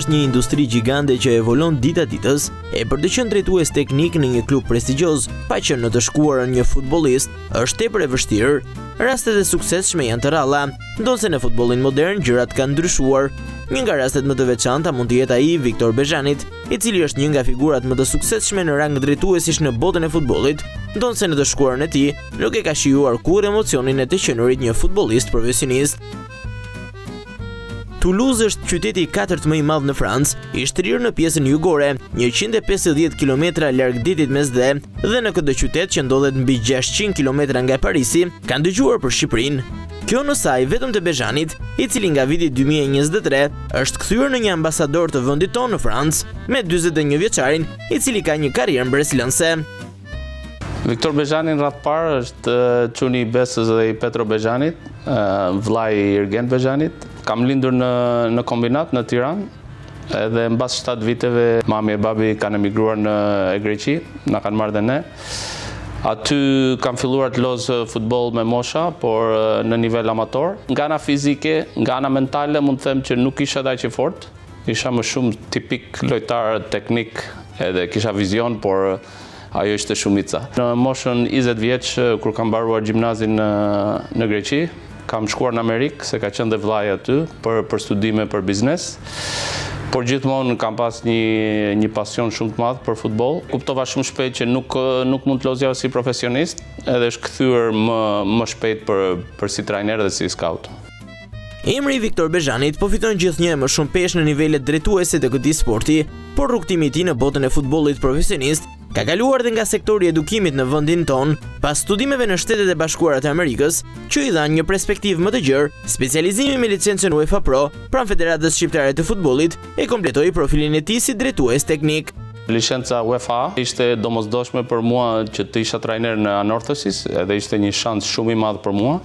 është një industri gjigande që evolon dita ditës, e për të qenë drejtues teknik në një klub prestigjioz, pa qenë në të shkuarën një futbollist, është tepër e vështirë. Rastet e suksesshme janë të ralla, ndonse në futbollin modern gjërat kanë ndryshuar. Një nga rastet më të veçanta mund të jetë ai Viktor Bezhanit, i cili është një nga figurat më të suksesshme në rang drejtuesish në botën e futbollit, ndonse në të shkuarën e tij nuk e ka shijuar kurrë emocionin e të qenurit një futbollist profesionist. Toulouse është qyteti i katërt më i madh në Francë, i shtrirë në pjesën jugore, 150 km larg detit Mesdhe, dhe në këtë qytet që ndodhet mbi 600 km nga Parisi, kanë dëgjuar për Shqipërinë. Kjo në saj vetëm të Bezhanit, i cili nga viti 2023 është kthyer në një ambasador të vendit tonë në Francë, me 41 vjeçarin, i cili ka një karrierë mbretësilënse. Viktor Bezhani në radhë parë është çuni i Besës dhe i Petro Bezhanit, vllai i Ergen Bezhanit. Kam lindur në kombinat në Tiranë, edhe mbas 7 viteve mami e babi kanë emigruar në Greqi, na kanë marrë dhe ne. Aty kam filluar të lozë futboll me mosha, por në nivel amator. Nga ana fizike, nga ana mentale mund të them që nuk isha aq i fortë. Isha më shumë tipik lojtar teknik, edhe kisha vizion, por ajo ishte shumica. Në moshën 20 vjeç, kur kam mbaruar gjimnazin në Greqi, kam shkuar në Amerikë, se ka qenë dhe vllai aty për studime për biznes. Por gjithmonë kam pas një pasion shumë të madh për futboll. Kuptova shumë shpejt që nuk mund të lozja si profesionist, edhe është kthyer më shpejt për si trajner dhe si scout. Emri i Viktor Bezhanit po fiton gjithnjë më shumë peshë në nivelet drejtuese të këtij sporti, por rrugtimi i tij në botën e futbollit profesionist ka kaluar dhe nga sektori i edukimit në vendin ton, pas studimeve në Shtetet e Bashkuara të Amerikës, që i dhanë një perspektivë më të gjerë, specializimi me licencën UEFA Pro pranë Federatës Shqiptare të Futbollit, e kompletoi profilin e tij si drejtues teknik. Licenca UEFA ishte domosdoshme për mua që të isha trajner në Anorthosis, edhe ishte një shans shumë i madh për mua,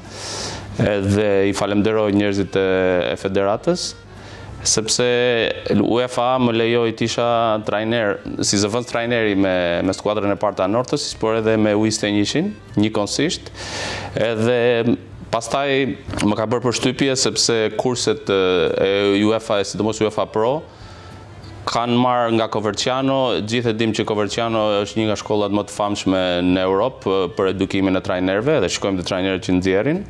edhe i falenderoj njerëzit e federatës, sepse UEFA më lejoi të isha trajner, si zëvendës trajneri me skuadrën e parë të Anorthosis, por edhe me U21, njëkohësisht. Edhe pastaj më ka bërë përshtypje sepse kurset e UEFA, sidomos UEFA Pro, kanë marrë nga Coverciano. Gjithë e dim që Coverciano është një nga shkollat më të famshme në Europë për edukimin e trajnerëve, dhe shikojmë të trajnerët që nxjerrin.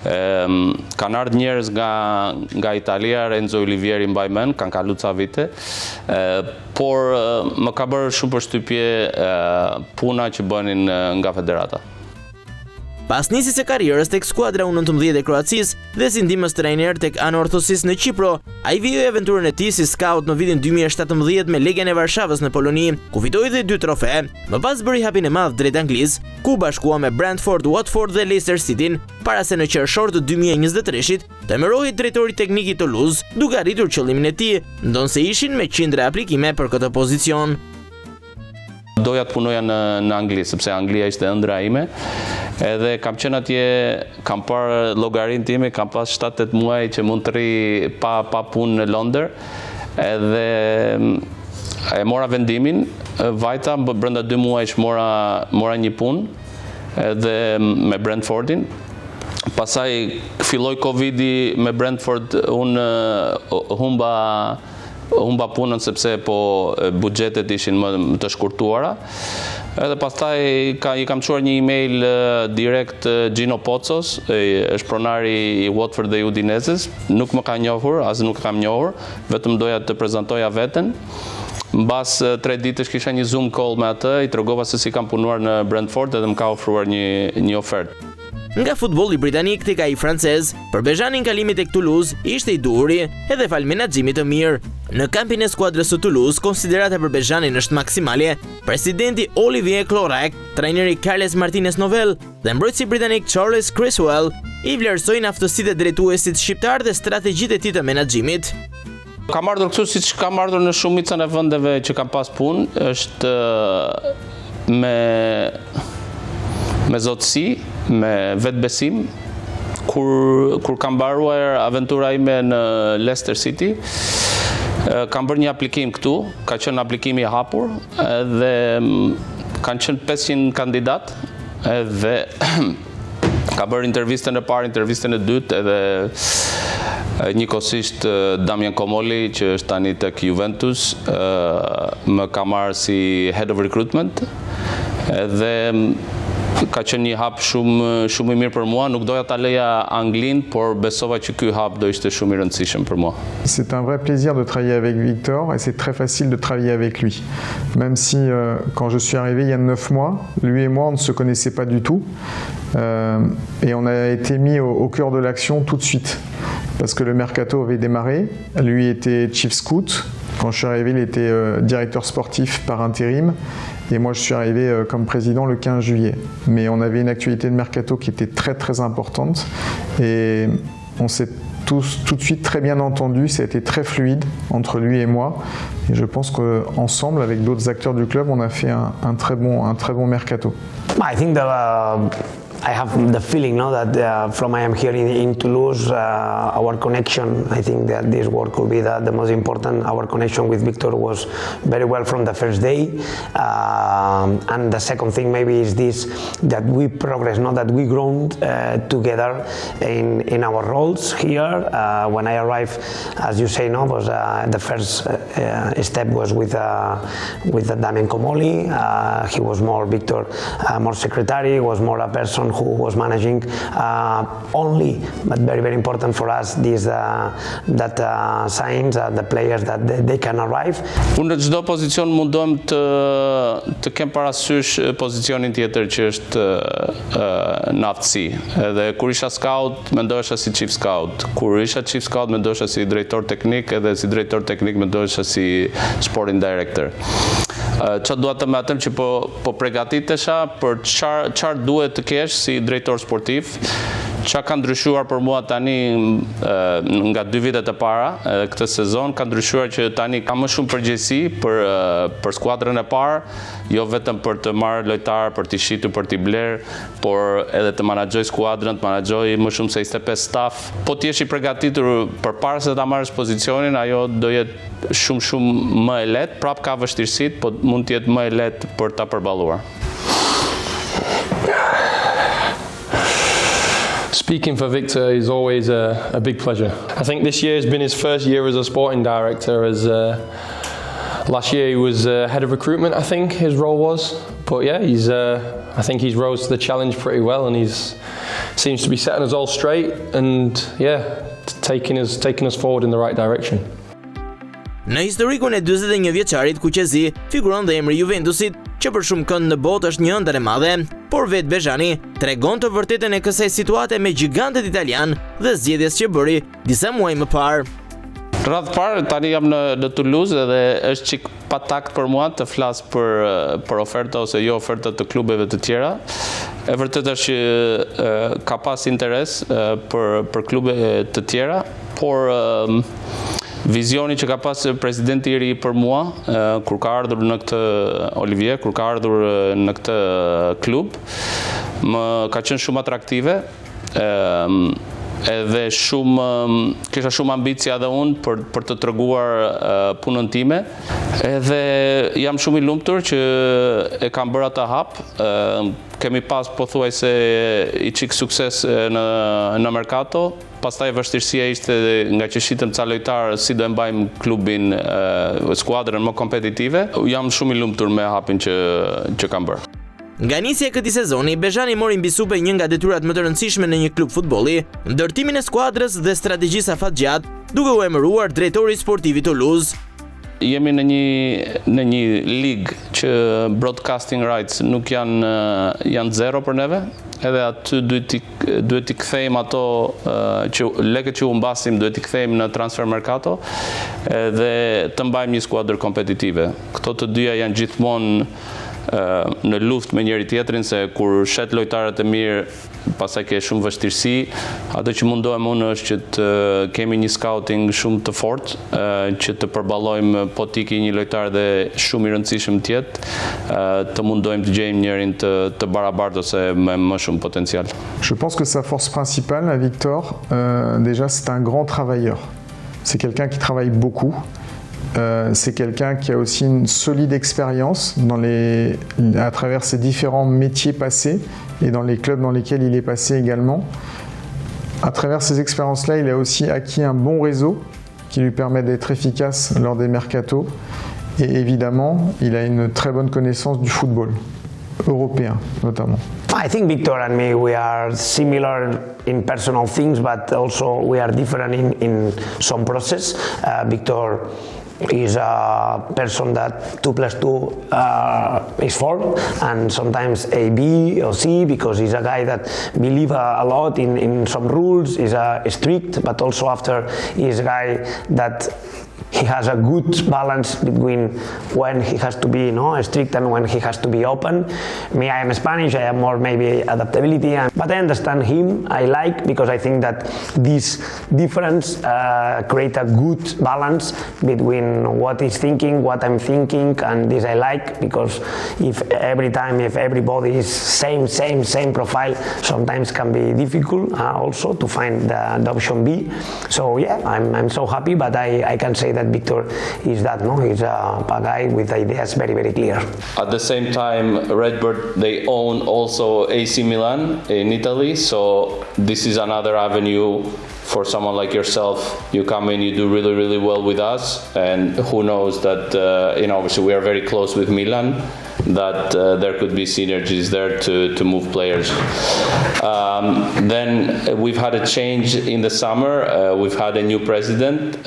Kanë ardhur njerëz nga Italia, Renzo Olivieri mbaj mend, kanë kaluar ca vite, por më ka bërë shumë përshtypje puna që bënin nga federata. Pas nisjes së karrierës tek skuadra U19 e Kroacisë dhe si ndihmës trajner tek Anorthosis në Kipro, ai vijoi aventurën e tij si scout në vitin 2017 me Legion e Varshavës në Poloni, ku fitoi dhe 2 trofe. Më pas bëri hapin e madh drejt Anglisë, ku bashkua me Brentford, Watford dhe Leicester City, para se në qershor të 2023-shit të emërohej drejtori teknik i Toulouse, duke arritur qëllimin e tij, ndonse ishin me qindra aplikime për këtë pozicion. Doja të punoja në Angli, sepse Anglia ishte ëndra ime, edhe kam qenë atje, kam parë llogarinë time, kam pas 7-8 muaj që mund të rri pa punë në Londër, edhe e mora vendimin, vajta brenda 2 muajsh mora një punë, edhe me Brentfordin. Pastaj filloi Covidi me Brentford, unë humba punën sepse buxhetet ishin më të shkurtuara. Edhe pastaj i kam çuar një email direkt Gino Pozzos, është pronari i Watford dhe Udinezes, nuk më ka njohur, as nuk kam njohur, vetëm doja të prezantoja veten. Mbas 3 ditësh kisha një Zoom call me atë, i tregova se si kam punuar në Brentford edhe më ka ofruar një ofertë. Nga futbolli britanik tek ai francez, për Bezhanin kalimi tek Toulouse ishte i duhuri edhe fal menaxhimit të mirë. Në kampin e skuadrës së Toulouse, konsiderata për Bezhanin është maksimale. Presidenti Olivier Clorac, trajneri Carles Martinez Novel dhe mbrojtësi britanik Charles Criswell i vlerësojnë aftësitë e drejtuesit shqiptar dhe strategjitë e tij të menaxhimit. Kam ardhur kështu siç kam ardhur në shumicën e vendeve që kam pas punë, është me zotësi, me vetbesim. Kur kam mbaruar aventura ime në Leicester City, kam bërë një aplikim këtu, ka qenë aplikimi i hapur, dhe kanë qenë 500 kandidat, edhe ka bërë intervistën e parë, intervistën e dytë, edhe Njëkohësisht Damian Komoli, që është tani tek Juventus, më ka marrë si head of recruitment, dhe ka qenë një hap shumë i mirë për mua. Nuk doja ta leja Anglin, por besova që ky hap do ishte shumë i rëndësishëm për moi. C'est un vrai plaisir de travailler avec Victor et c'est très facile de travailler avec lui. Même si quand je suis arrivé il y a 9 mois, lui et moi on ne se connaissait pas du tout et on a été mis au cœur de l'action tout de suite parce que le mercato avait démarré. Lui était chief scout. Quand je suis arrivé, il était directeur sportif par intérim. Et moi, je suis arrivé comme président le 15 juillet. Mais on avait une actualité de mercato qui était très très importante. Et on s'est tous tout de suite très bien entendus. Ça a été très fluide entre lui et moi. Et je pense qu'ensemble, avec d'autres acteurs du club, on a fait un très bon mercato. I think that I have the feeling that from I am here in Toulouse, our connection, I think that this word could be the most important. Our connection with Victor was very well from the first day. And the second thing maybe is this, that we progress, that we grown together in our roles here. When I arrived, as you say, was the first step was with Damian Komoli. He was more Victor, more secretary, was more a person who was managing only, but very, very important for us, these that signs, the players that they can arrive. Unë në çdo pozicion mundohem të kem parasysh pozicionin tjetër që është në aftësi. Edhe kur isha scout, mendohesha si chief scout. Kur isha chief scout, mendohesha si drejtor teknik, edhe si drejtor teknik mendohesha si sporting director. Që duhet të më që po përgatitesha për çfarë duhet të kesh si drejtor sportiv. Çka ka ndryshuar për mua tani nga 2 vitet e para, këtë sezon ka ndryshuar që tani kam më shumë përgjegjësi për skuadrën e parë, jo vetëm për të marrë lojtar, për t'i shitur, për t'i bler, por edhe të menaxhoj skuadrën, të menaxhoj më shumë se 25 staf. Po ti jesh i përgatitur përpara se ta marrësh pozicionin, ajo do jetë shumë më e lehtë, prap ka vështirësitë, po mund të jetë më e lehtë për ta përballuar. Speaking for Victor is always a big pleasure. I think this year has been his first year as a sporting director. Last year he was head of recruitment, I think his role was. But yeah, I think he's rose to the challenge pretty well, and seems to be setting us all straight and taking us forward in the right direction. Në historikun e 41 vjeçarit Kuqezi figuron dhe emri Juventusit, që për shumë kënd në botë është një ëndër e madhe, por vetë Bexhani tregon të vërtetën e kësaj situate me gigantet italian dhe zgjedhjes që bëri disa muaj më parë. Radh parë, tani jam në Toulouse edhe është çik pa takt për mua të flas për oferta ose jo oferta të klubeve të tjera. E vërtetë është që ka pas interes për klube të tjera, por vizioni që ka pas presidenti i ri për mua, kur ka ardhur në këtë Olivier, kur ka ardhur në këtë klub, më ka qenë shumë atraktive, edhe kisha shumë ambicia dhe unë për të treguar punën time, edhe jam shumë i lumtur që e kam bërë atë hap. Kemi pas pothuajse i çik sukses në mercato. Pastaj vështirësia ishte nga që shitëm ca lojtarë si do e mbajmë klubin, skuadrën më kompetitive. Jam shumë i lumtur me hapin që kam bërë. Nga nisja e këtij sezoni, Bexhani mori mbi supe një nga detyrat më të rëndësishme në një klub futbolli, ndërtimin e skuadrës dhe strategjisë afatgjat, duke u emëruar drejtori sportiv i Toulouse. Jemi në një ligë që broadcasting rights nuk janë zero për neve, edhe aty duhet t'i kthejmë ato lekët që u mbasim, duhet t'i kthejmë në transfer mercato dhe të mbajmë një skuadër kompetitive. Këto të dyja janë gjithmonë në luftë me njëri tjetrin, se kur shet lojtarët e mirë, pastaj ke shumë vështirësi. Ato që mundohem unë është që të kemi një scouting shumë të fortë, që të përballojmë po tiki një lojtar dhe shumë i rëndësishëm tjetë, të mundohem të gjejmë njërin të barabartë ose me më shumë potencial. Je pense que sa force principale à Victor, déjà c'est un grand travailleur. C'est quelqu'un qui travaille beaucoup. C'est quelqu'un qui a aussi une solide expérience à travers ses différents métiers passés et dans les clubs dans lesquels il est passé également. À travers ces expériences-là, il a aussi acquis un bon réseau qui lui permet d'être efficace lors des mercatos. Et évidemment, il a une très bonne connaissance du football, européen notamment. I think Victor and me, we are similar in personal things, but also we are different in some process. Victor is a person that 2 + 2 is 4, and sometimes A, B or C, because he's a guy that believes a lot in some rules, is strict, but also after he's a guy that he has a good balance between when he has to be strict and when he has to be open. Me, I am Spanish, I have more maybe adaptability, but I understand him, I like, because I think that this difference create a good balance between what he's thinking, what I'm thinking, and this I like, because if everybody is same profile, sometimes can be difficult also to find the option B. So yeah, I'm so happy, but I can say that Victor is that, he's a guy with ideas very, very clear. At the same time, Redbird, they own also AC Milan in Italy, so this is another avenue for someone like yourself. You come in, you do really, really well with us, and who knows that, obviously we are very close with Milan, that there could be synergies there to move players. Then we've had a change in the summer. We've had a new president,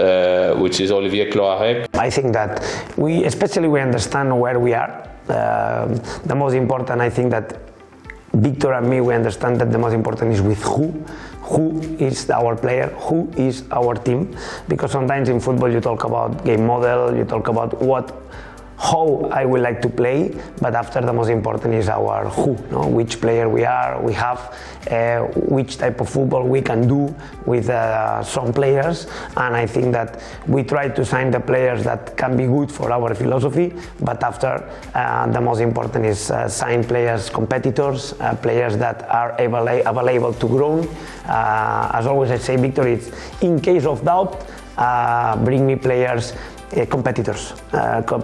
which is Olivier Cloarec. I think that we understand where we are. The most important, I think that Victor and me, we understand that the most important is with who is our player, who is our team, because sometimes in football you talk about game model, you talk about how I would like to play, but after the most important is our who, which player we have, which type of football we can do with some players, and I think that we try to sign the players that can be good for our philosophy, but after the most important is sign players, competitors, players that are available to grow. As always I say, Victor, it's in case of doubt, bring me players, competitors,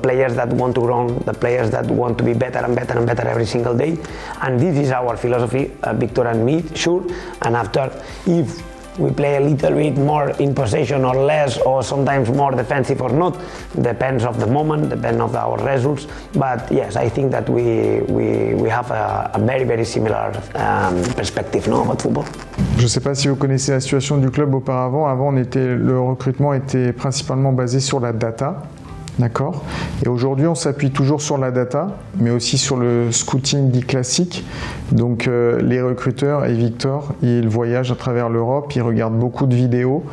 players that want to grow, the players that want to be better and better and better every single day, and this is our philosophy, Victor and me, sure. And after, if we play a little bit more in possession or less, or sometimes more defensive or not, depends of the moment, depends of our results, but yes, I think that we have a very, very similar perspective about football. Je ne sais pas si vous connaissez la situation du club auparavant. Avant, le recrutement était principalement basé sur la data. D'accord. Et aujourd'hui, on s'appuie toujours sur la data, mais aussi sur le scouting dit classique. Donc, les recruteurs et Victor, ils voyagent à travers l'Europe, ils regardent beaucoup de vidéos.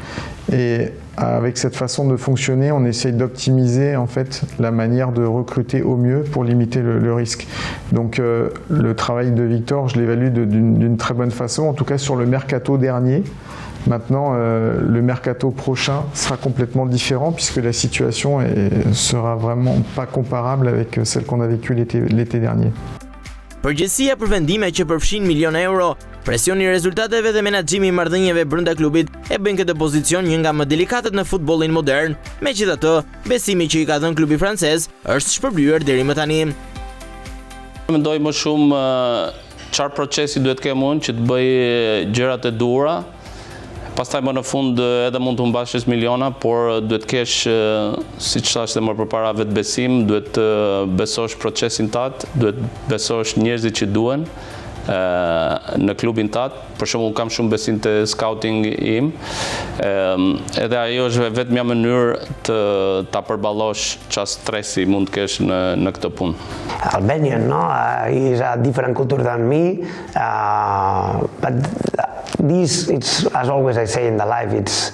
Et avec cette façon de fonctionner, on essaye d'optimiser en fait la manière de recruter au mieux pour limiter le risque. Donc, le travail de Victor, je l'évalue d'une très bonne façon, en tout cas sur le mercato dernier. Maintenant, le mercato prochain sera complètement différent puisque la situation sera vraiment pas comparable avec celle qu'on a vécue l'été dernier. Përgjegjësia për vendime që përfshin milion euro, presioni i rezultateve dhe menaxhimi i marrëdhënieve brenda klubit e bëjnë këtë pozicion një nga më delikatët në futbollin modern. Megjithatë, besimi që i ka dhënë klubi francez është shpërblyer deri më tani. Mendoj më shumë çfarë procesi duhet të kem unë që të bëj gjërat e duhura. Pastaj më në fund edhe mund të humbashësh miliona, por duhet kesh, siç thash edhe më përpara, vetbesim, duhet të besosh procesin tat, duhet besosh njerëzit që duhen në klubin tat. Për shembull, kam shumë besim te scouting im. Edhe ajo është vetëm një mënyrë ta përballosh çfarë stresi mund të kesh në këtë punë. Albanian, he's a different culture than me, but this, it's, as always I say in the life, it's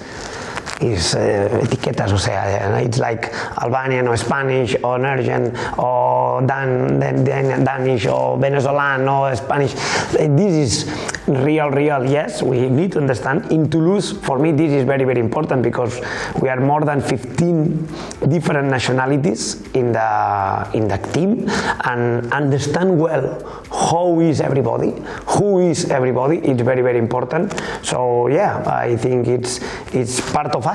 etiquetas, o sea, it's like Albanian or Spanish or Norwegian or Danish or Venezuelan or Spanish. This is real, yes, we need to understand. In Toulouse, for me, this is very, very important because we are more than 15 different nationalities in the team, and understand well how is everybody, who is everybody. It's very, very important. So yeah, I think it's part of us.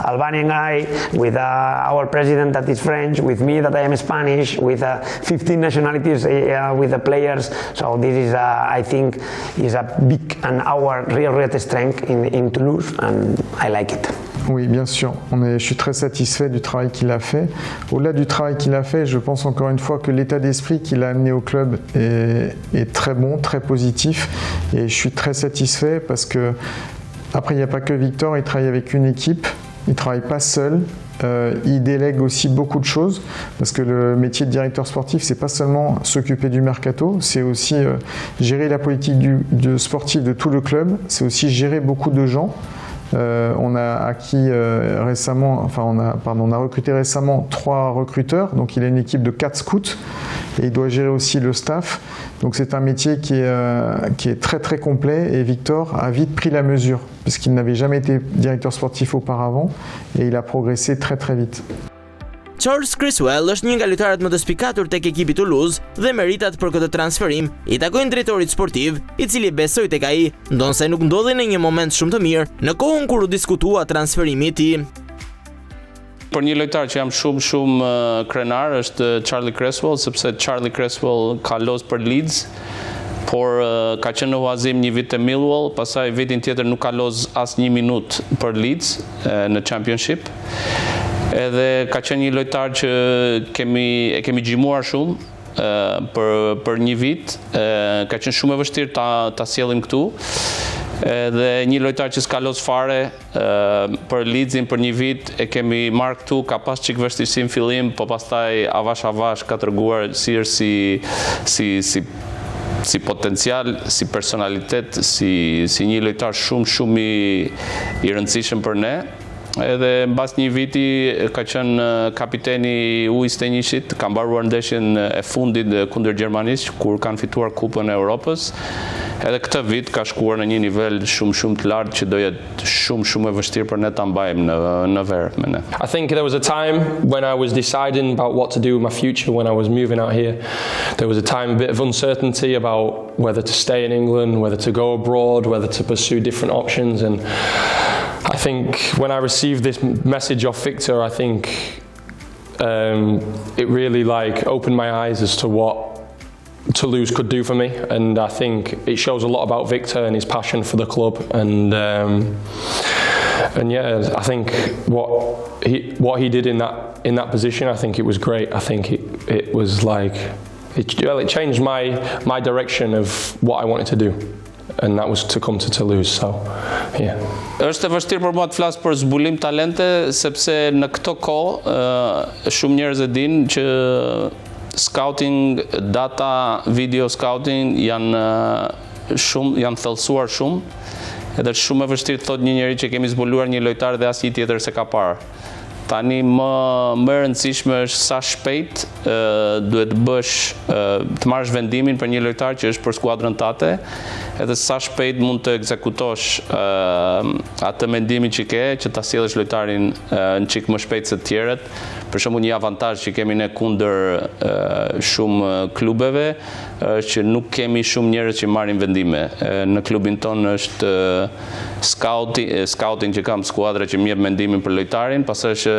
Albanian guy with our president that is French, with me that I am Spanish, with 15 nationalities with the players. So this is, I think, is a big and our real strength in Toulouse, and I like it. Oui, bien sûr. Je suis très satisfait du travail qu'il a fait. Au-delà du travail qu'il a fait, je pense encore une fois que l'état d'esprit qu'il a amené au club est très bon, très positif. Et je suis très satisfait parce que, après, il n'y a pas que Victor, il travaille avec une équipe. Il ne travaille pas seul. Il délègue aussi beaucoup de choses parce que le métier de directeur sportif, c'est pas seulement s'occuper du mercato, c'est aussi gérer la politique sportive de tout le club. C'est aussi gérer beaucoup de gens. On a recruté récemment 3 recruteurs, donc il a une équipe de 4 scouts et il doit gérer aussi le staff. Donc c'est un métier qui est très très complet et Victor a vite pris la mesure parce qu'il n'avait jamais été directeur sportif auparavant et il a progressé très très vite. Charles Criswell është një nga lojtarët më të spikatur tek ekipi Toulouse dhe meritat për këtë transferim I takojnë drejtorit sportiv, I cili besoi tek ai, ndonse nuk ndodhi në një moment shumë të mirë në kohën kur u diskutua transferimi I tij. Për një lojtar që jam shumë krenar është Charlie Criswell, sepse Charlie Criswell ka lozë për Leeds, por ka qenë në huazim një vit te Millwall, pastaj vitin tjetër nuk ka lozë as një minutë për Leeds në Championship. Edhe ka qenë një lojtar që kemi gjymuar shumë për një vit, ka qenë shumë e vështirë ta sjellim këtu. Edhe një lojtar që s'ka lozë fare për Leedsin për një vit e kemi marrë këtu, ka pas çik vështirësi në fillim, po pastaj avash ka treguar si potencial, si personalitet, si një lojtar shumë I rëndësishëm për ne. Edhe mbas një viti ka qenë kapiteni U21-shit, ka mbaruar ndeshjen e fundit kundër Gjermanisë kur kanë fituar Kupën e Europës. Edhe këtë vit ka shkuar në një nivel shumë të lartë që do jetë shumë e vështirë për ne ta mbajmë në verë me ne. I think there was a time when I was deciding about what to do with my future when I was moving out here. There was a time, a bit of uncertainty about whether to stay in England, whether to go abroad, whether to pursue different options, and I think when I received this message of Victor, I think it really opened my eyes as to what Toulouse could do for me, and I think it shows a lot about Victor and his passion for the club, and yeah, I think what he did in that position, I think it was great. I think it was it changed my direction of what I wanted to do. And that was to come to Toulouse, so yeah. Është e vështirë për mua të flas për zbulim talente sepse në këtë kohë shumë njerëz e dinë që scouting, data, video scouting janë thellësuar shumë. Edhe është shumë e vështirë të thotë një njeri që kemi zbuluar një lojtar dhe asnjë tjetër se ka parë. Tani më e rëndësishme është sa shpejt duhet të marrësh vendimin për një lojtar që është për skuadrën tate, edhe sa shpejt mund të ekzekutosh atë mendimin që ke, që ta sjellësh lojtarin në çik më shpejt se të tjerët. Për shembull, një avantazh që kemi ne kundër shumë klubeve është që nuk kemi shumë njerëz që marrin vendime. Në klubin ton është scouting që kam skuadra që më jep mendimin për lojtarin, pastaj është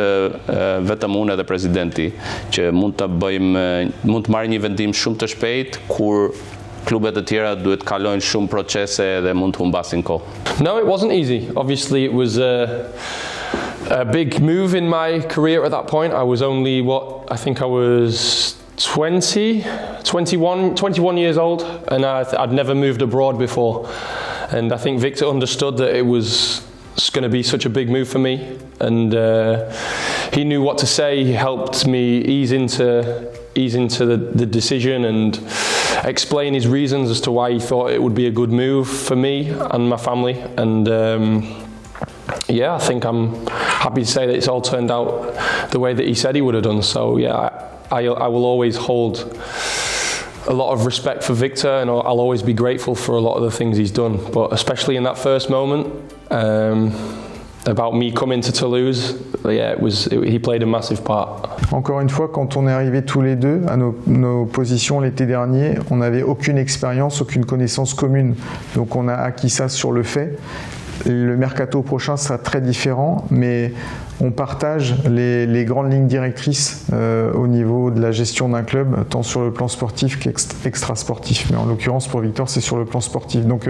vetëm unë edhe presidenti që mund të marrin një vendim shumë të shpejt kur klubet e tjera duhet kalojnë shumë procese dhe mund të humbasin kohë. No, it wasn't easy. Obviously, it was a big move in my career at that point. I was only, I think I was 21 years old, and I'd never moved abroad before. And I think Victor understood that it was going to be such a big move for me, and he knew what to say. He helped me ease into the decision and explain his reasons as to why he thought it would be a good move for me and my family. And yeah, I think I'm happy to say that it's all turned out the way that he said he would have done. So yeah, I will always hold a lot of respect for Victor, and I'll always be grateful for a lot of the things he's done. But especially in that first moment, about me coming to Toulouse, yeah, he played a massive part. Encore une fois, quand on est arrivés tous les deux à nos positions l'été dernier, on n'avait aucune expérience, aucune connaissance commune. Donc on a acquis ça sur le fait. Le mercato prochain sera très différent, mais on partage les grandes lignes directrices au niveau de la gestion d'un club, tant sur le plan sportif qu'extra-sportif. Mais en l'occurrence, pour Victor, c'est sur le plan sportif. Donc,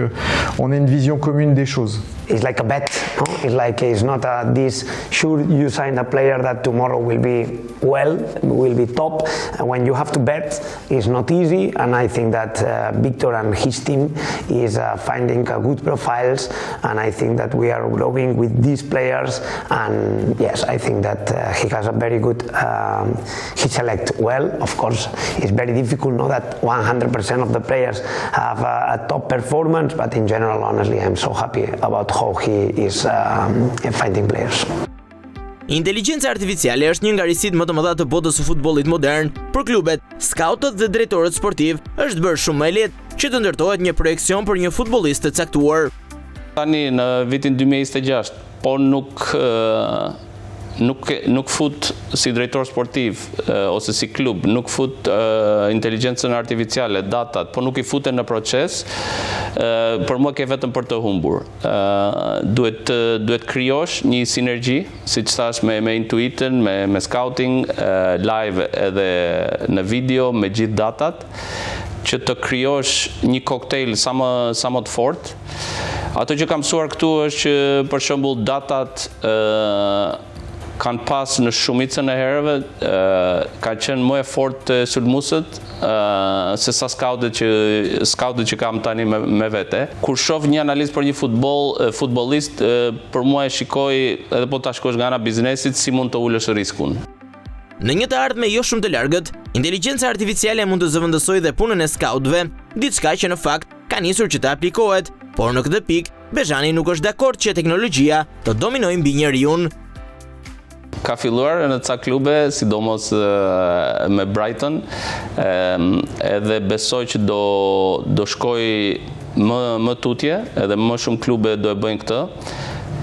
on a une vision commune des choses. It's like a bet. No? It's not this. Sure, you sign a player that tomorrow will be top. And when you have to bet, it's not easy. And I think that Victor and his team is finding good profiles. And I think that we are growing with these players. And yes, I think that he has a very good. He select well. Of course, it's very difficult. Know that 100% of the players have a top performance. But in general, honestly, I'm so happy about how he is finding players. Inteligjenca artificiale është një nga risitë më të mëdha të botës së futbollit modern. Për klubet, skautët dhe drejtorët sportiv është bërë shumë më e lehtë që të ndërtohet një projekcion për një futbollist të caktuar. Tani në vitin 2026, po nuk fut si drejtor sportiv ose si klub, nuk fut inteligjencën artificiale, datat, po nuk I futen në proces, për mua ke vetëm për të humbur. Duhet krijosh një sinergji, siç thash me intuitën, me scouting, live edhe në video, me gjithë datat, që të krijosh një koktejl sa më të fortë. Ato që kam mësuar këtu është që për shembull datat kanë pas në shumicën e herëve, ka qenë më e fortë të sulmuesët se sa skautët që kam tani me vete. Kur shoh një analizë për një futbollist, për mua e shikoj edhe po ta shkosh nga ana biznesit si mund të ulësh riskun. Në një të ardhme jo shumë të largët, inteligjenca artificiale mund të zëvendësojë dhe punën e skautëve, diçka që në fakt ka nisur që të aplikohet, por në këtë pikë Bezhani nuk është dakord që teknologjia të dominojë mbi njeriu. Ka filluar në ca klube, sidomos me Brighton, edhe besoj që do shkoj më tutje, edhe më shumë klube do e bëjnë këtë,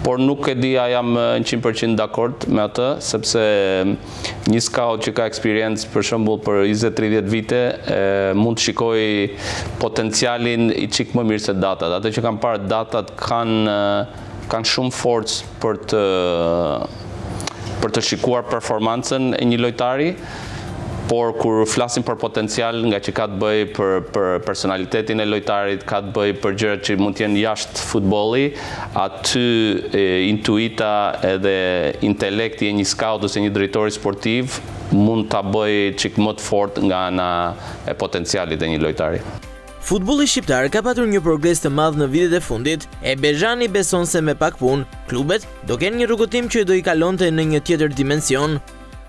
por nuk e di a jam 100% dakord me atë, sepse një scout që ka eksperiencë për shembull për 20-30 vite mund të shikoj potencialin I çik më mirë se datat. Ato që kanë parë datat kanë shumë forcë për të shikuar performancën e një lojtari, por kur flasim për potencial, nga që ka të bëj për personalitetin e lojtarit, ka të bëj për gjërat që mund të jenë jashtë futbolli, aty intuita edhe intelekti e një scout ose një drejtori sportiv mund ta bëj çik më të fortë nga ana e potencialit e një lojtari. Futbolli shqiptar ka patur një progres të madh në vitet e fundit, e Bezhani beson se me pak punë, klubet do kenë një rrugëtim që do I kalonte në një tjetër dimension.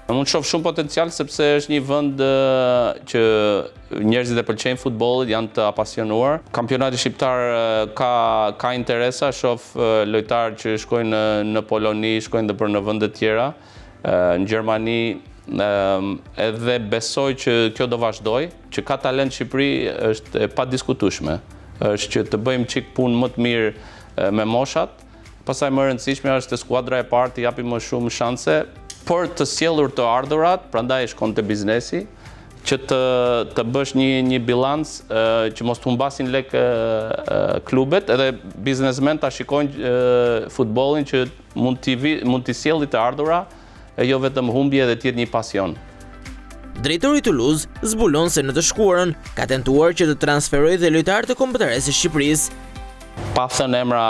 Mund shoh shumë potencial sepse është një vend që njerëzit e pëlqejnë futbollin, janë të apasionuar. Kampionati shqiptar ka interesa, shoh lojtarë që shkojnë në Poloni, shkojnë edhe për në vende të tjera, në Gjermani, edhe besoj që kjo do vazhdoj, që ka talent Shqipëri është e padiskutueshme. Është që të bëjmë çik punë më të mirë me moshat, pastaj më e rëndësishme është të skuadra e parë të japim më shumë shanse për të sjellur të ardhurat, prandaj shkon te biznesi, që të bësh një bilans që mos të humbasin lek klubet, edhe biznesmen ta shikojnë futbollin që mund t'i sjellë të ardhura, e jo vetëm humbje dhe të jetë një pasion. Drejtori Toulouse zbulon se në të shkuarën ka tentuar që të transferojë dhe lojtarë të kombëtaresë së Shqipërisë. Pa thënë emra,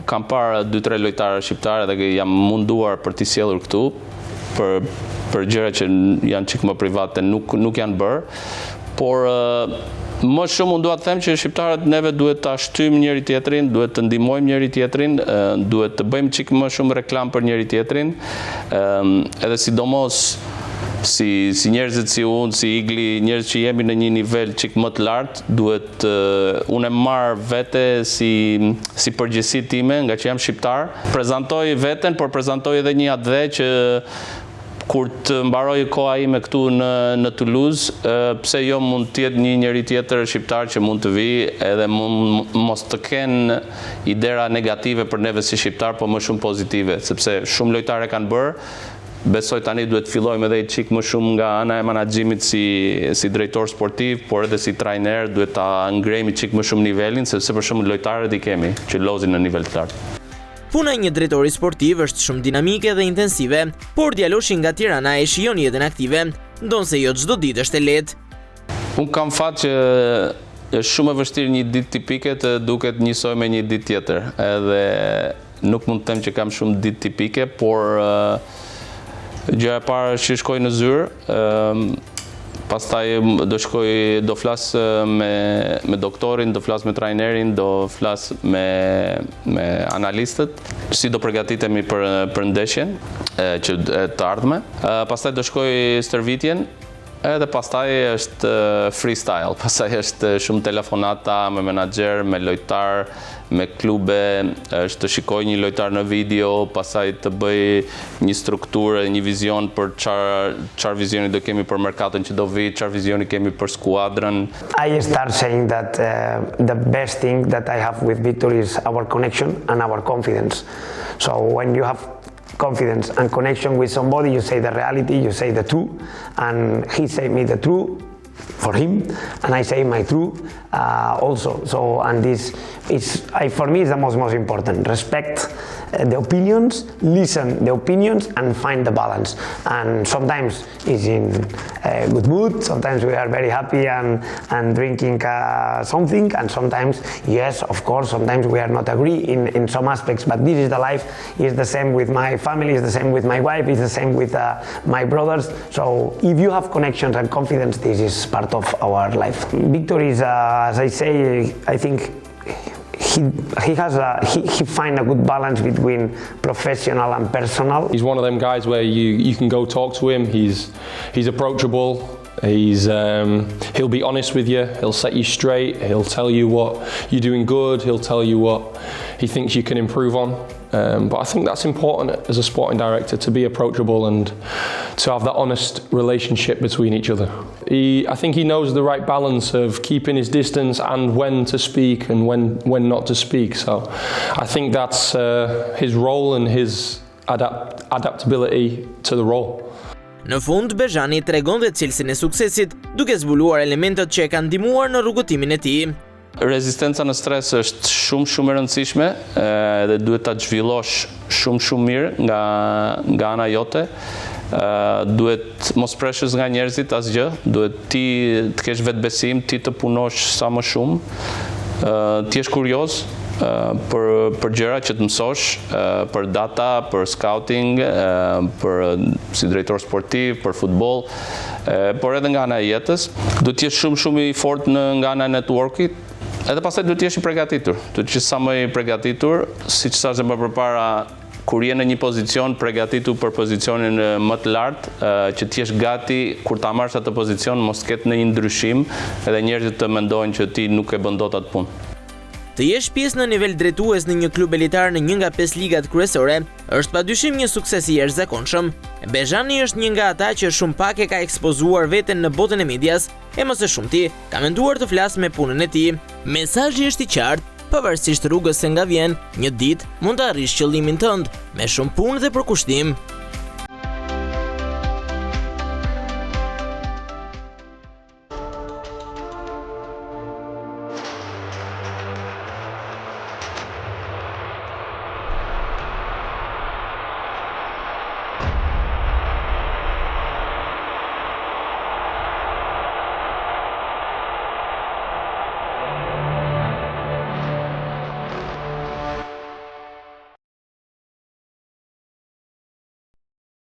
kam parë 2-3 lojtarë shqiptarë dhe jam munduar për t'i sjellur këtu, për gjëra që janë çik më private, nuk janë bërë, por më shumë unë dua të them që shqiptarët neve duhet ta shtyjmë njëri tjetrin, duhet të ndihmojmë njëri tjetrin, duhet të bëjmë çik më shumë reklam për njëri tjetrin, edhe sidomos si njerëzit si unë, si Igli, njerëz që jemi në një nivel çik më të lartë, duhet unë marr vete si përgjegjësi time, nga që jam shqiptar, prezantoj veten, por prezantoj edhe një atë që kur të mbaroj koha ime këtu në Toulouse, pse jo mund të jetë një njeri tjetër shqiptar që mund të vi edhe mos të kenë idera negative për neve si shqiptar, po më shumë pozitive, sepse shumë lojtare kanë bërë. Besoj tani duhet fillojmë edhe çik më shumë nga ana e menaxhimit si drejtor sportiv, por edhe si trajner duhet ta ngrejmë çik më shumë nivelin, sepse për shembull lojtarët I kemi që lozin në nivel të lartë. Puna e një drejtori sportiv është shumë dinamike dhe intensive, por djaloshi nga Tirana e shijon jetën aktive, ndonse jo çdo ditë është e lehtë. Unë kam fat që është shumë e vështirë një ditë tipike të duket njësoj me një ditë tjetër. Edhe nuk mund të them që kam shumë ditë tipike, por gjëja e parë që shkoj në zyrë, pastaj do flas me doktorin, do flas me trajnerin, do flas me analistët, si do përgatitemi për ndeshjen që të ardhme. Pastaj do shkoj stërvitjen, edhe pastaj është freestyle, pastaj është shumë telefonata me menaxher, me lojtar, me klube, është të shikoj një lojtar në video, pastaj të bëj një strukturë, një vizion për çfarë vizioni do kemi për merkaton që do vi, çfarë vizioni kemi për skuadrën. I start saying that the best thing that I have with Victor is our connection and our confidence. So when you have confidence and connection with somebody, you say the reality, you say the truth, and he say me the truth for him, and I say my truth also. So, and this is, for me, is the most important. Respect the opinions, listen the opinions, and find the balance. And sometimes it's in a good mood, sometimes we are very happy and drinking something, and sometimes, yes, of course, sometimes we are not agree in some aspects, but this is the life. It's the same with my family, it's the same with my wife, it's the same with my brothers. So if you have connections and confidence, this is part of our life. Victor is, as I say, I think he find a good balance between professional and personal. He's one of them guys where you can go talk to him. He's approachable. He'll be honest with you. He'll set you straight. He'll tell you what you're doing good. He'll tell you what he thinks you can improve on. But I think that's important as a sporting director, to be approachable and to have that honest relationship between each other. I think he knows the right balance of keeping his distance and when to speak and when not to speak. So I think that's his role and his adaptability to the role. Në fund, Bezhani tregon dhe cilësinë e suksesit, duke zbuluar elementet që e kanë ndihmuar në rrugëtimin e tij. Rezistenca në stres është shumë e rëndësishme dhe duhet ta zhvillosh shumë mirë nga ana jote. Duhet mos preshës nga njerëzit asgjë, duhet ti të kesh vetbesim, ti të punosh sa më shumë, ti jesh kurioz për gjëra që të mësosh, për data, për scouting, si drejtor sportiv, për futboll, por edhe nga ana e jetës. Duhet të jesh shumë i fortë nga ana e networkit. Edhe pastaj duhet të jesh i përgatitur. Duhet të jesh sa më i përgatitur, siç thash më përpara, kur je në një pozicion, përgatitur për pozicionin më të lartë, që të jesh gati kur ta marrësh atë pozicion, mos ketë ndonjë ndryshim, edhe njerëzit të mendojnë që ti nuk e bën dot atë punë. Të jesh pjesë në nivel drejtues në një klub elitar në një nga 5 ligat kryesore është padyshim një sukses i jashtëzakonshëm. Bezhani është një nga ata që shumë pak e ka ekspozuar veten në botën e medias, e më së shumti ka menduar të flasë me punën e tij. Mesazhi është i qartë, pavarësisht rrugës se nga vjen, një ditë mund të arrish qëllimin tënd me shumë punë dhe përkushtim.